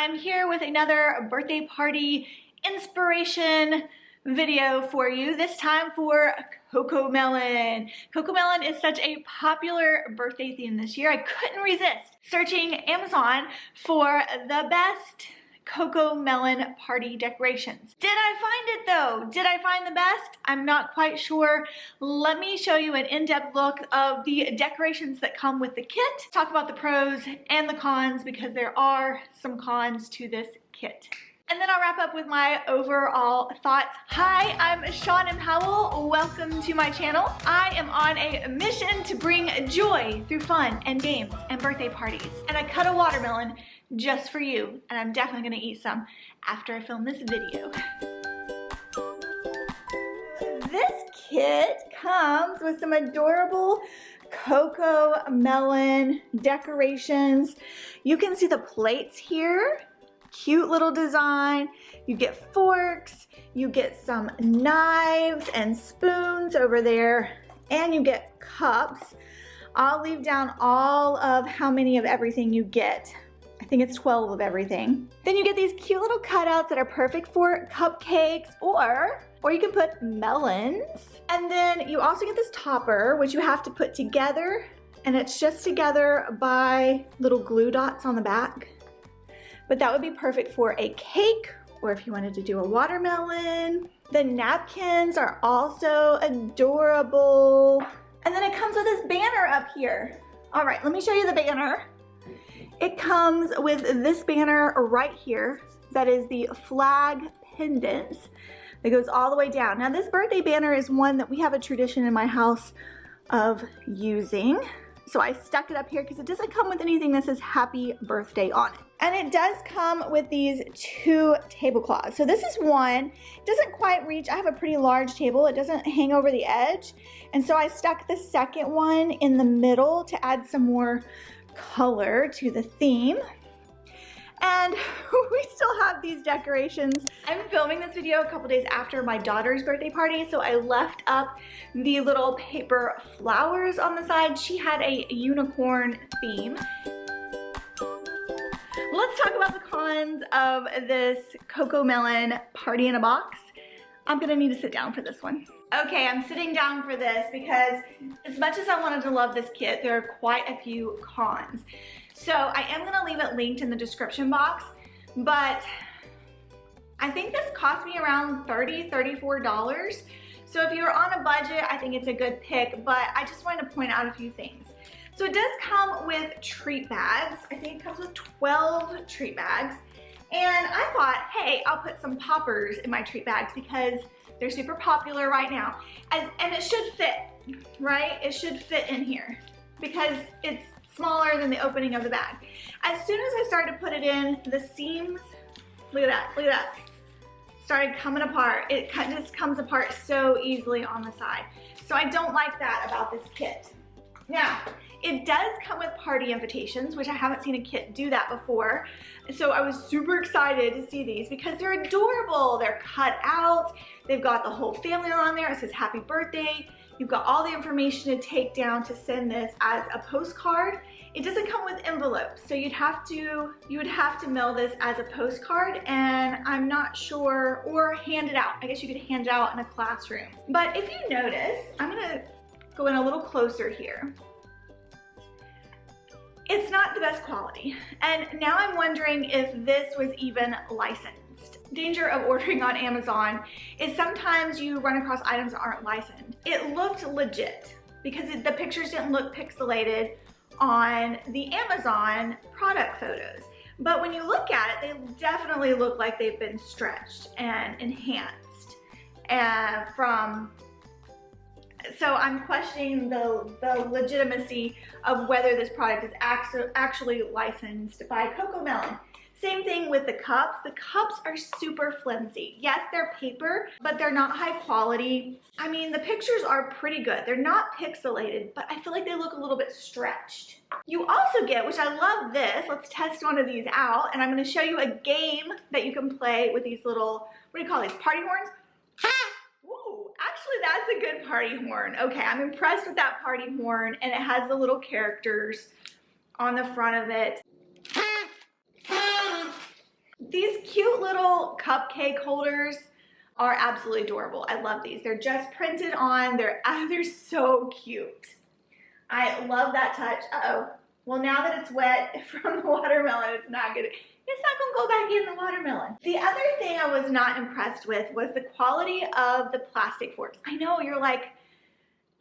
I'm here with another birthday party inspiration video for you, this time for Cocomelon. Cocomelon is such a popular birthday theme this year. I couldn't resist searching Amazon for the best Cocomelon party decorations. Did I find it though? Did I find the best? I'm not quite sure. Let me show you an in-depth look of the decorations that come with the kit. Talk about the pros and the cons because there are some cons to this kit. And then I'll wrap up with my overall thoughts. Hi, I'm Shawn M Howell. Welcome to my channel. I am on a mission to bring joy through fun and games and birthday parties. And I cut a watermelon just for you. And I'm definitely gonna eat some after I film this video. This kit comes with some adorable Cocomelon decorations. You can see the plates here. Cute little design. You get forks, you get some knives and spoons over there, and you get cups. I'll leave down all of how many of everything you get. I think it's 12 of everything. Then you get these cute little cutouts that are perfect for cupcakes or you can put melons. And then you also get this topper, which you have to put together, and it's just together by little glue dots on the back. But that would be perfect for a cake or if you wanted to do a watermelon. The napkins are also adorable. And then it comes with this banner up here. All right, let me show you the banner. It comes with this banner right here that is the flag pendant that goes all the way down. Now this birthday banner is one that we have a tradition in my house of using. So I stuck it up here because it doesn't come with anything that says happy birthday on it. And it does come with these two tablecloths. So this is one, it doesn't quite reach, I have a pretty large table, it doesn't hang over the edge. And so I stuck the second one in the middle to add some more color to the theme. And we still have these decorations. I'm filming this video a couple days after my daughter's birthday party, so I left up the little paper flowers on the side. She had a unicorn theme. Let's talk about the cons of this Cocomelon party in a box. I'm gonna need to sit down for this one. Okay, I'm sitting down for this because as much as I wanted to love this kit, there are quite a few cons. So I am gonna leave it linked in the description box, but I think this cost me around $30, $34. So if you're on a budget, I think it's a good pick, but I just wanted to point out a few things. So it does come with treat bags. I think it comes with 12 treat bags. And I thought, hey, I'll put some poppers in my treat bags because they're super popular right now. And it should fit, right? It should fit in here because it's smaller than the opening of the bag. As soon as I started to put it in, the seams, look at that, started coming apart. It just comes apart so easily on the side. So I don't like that about this kit. Now, it does come with party invitations, which I haven't seen a kit do that before. So I was super excited to see these because they're adorable. They're cut out. They've got the whole family on there. It says happy birthday. You've got all the information to take down to send this as a postcard. It doesn't come with envelopes, so you would have to mail this as a postcard, and I'm not sure, or hand it out. I guess you could hand it out in a classroom. But if you notice, I'm gonna go in a little closer here. It's not the best quality. And now I'm wondering if this was even licensed. Danger of ordering on Amazon is sometimes you run across items that aren't licensed. It looked legit because the pictures didn't look pixelated on the Amazon product photos. But when you look at it, they definitely look like they've been stretched and enhanced so I'm questioning the legitimacy of whether this product is actually licensed by Cocomelon. Same thing with the cups. The cups are super flimsy. Yes, they're paper, but they're not high quality. I mean, the pictures are pretty good. They're not pixelated, but I feel like they look a little bit stretched. You also get, which I love this, let's test one of these out, and I'm gonna show you a game that you can play with these little, what do you call these, party horns? Ooh, actually that's a good party horn. Okay, I'm impressed with that party horn, and it has the little characters on the front of it. These cute little cupcake holders are absolutely adorable. I love these. They're just printed on. They're so cute. I love that touch. Uh-oh. Well, now that it's wet from the watermelon, it's not gonna go back in the watermelon. The other thing I was not impressed with was the quality of the plastic forks. I know you're like,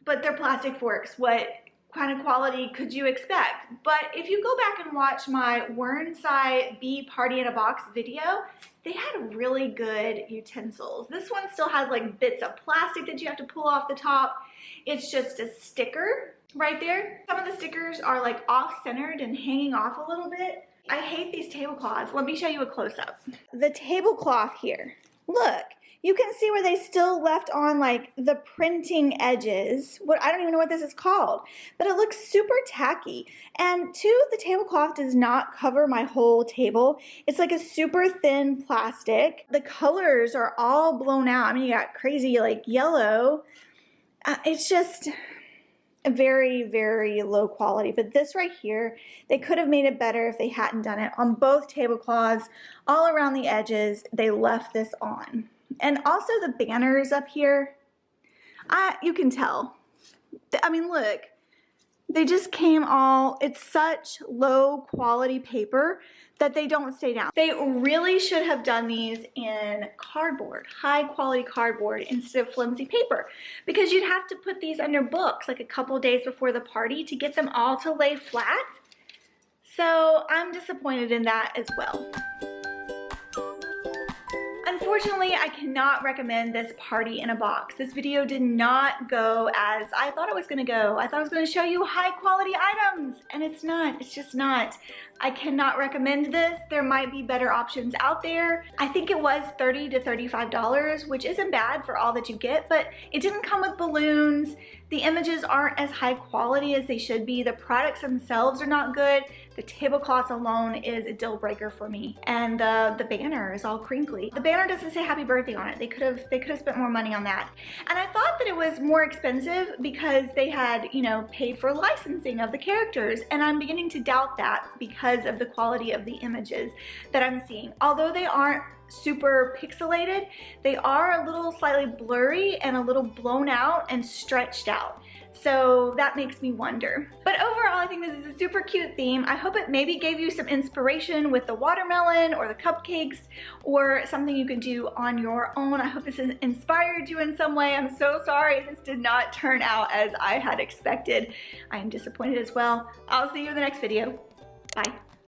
but they're plastic forks. What kind of quality could you expect? But if you go back and watch my Wernsai Bee Party in a Box video, they had really good utensils. This one still has like bits of plastic that you have to pull off the top. It's just a sticker right there. Some of the stickers are like off-centered and hanging off a little bit. I hate these tablecloths. Let me show you a close-up. The tablecloth here, look, you can see where they still left on like the printing edges. I don't even know what this is called, but it looks super tacky. And two, the tablecloth does not cover my whole table. It's like a super thin plastic. The colors are all blown out. I mean, you got crazy like yellow. It's just very, very low quality. But this right here, they could have made it better if they hadn't done it. On both tablecloths, all around the edges, they left this on. And also the banners up here, you can tell. I mean, look, they just came all, it's such low quality paper that they don't stay down. They really should have done these in cardboard, high quality cardboard instead of flimsy paper, because you'd have to put these under books like a couple days before the party to get them all to lay flat. So I'm disappointed in that as well. Unfortunately, I cannot recommend this party in a box. This video did not go as I thought it was gonna go. I thought I was gonna show you high quality items, and it's not, it's just not. I cannot recommend this. There might be better options out there. I think it was $30 to $35, which isn't bad for all that you get, but it didn't come with balloons. The images aren't as high quality as they should be. The products themselves are not good. The tablecloth alone is a deal breaker for me. And the banner is all crinkly. The banner doesn't say happy birthday on it. They could have spent more money on that. And I thought that it was more expensive because they had, you know, paid for licensing of the characters. And I'm beginning to doubt that because of the quality of the images that I'm seeing. Although they aren't super pixelated, they are a little slightly blurry and a little blown out and stretched out. So that makes me wonder. But overall, I think this is a super cute theme. I hope it maybe gave you some inspiration with the watermelon or the cupcakes or something you could do on your own. I hope this has inspired you in some way. I'm so sorry this did not turn out as I had expected. I am disappointed as well. I'll see you in the next video. Bye.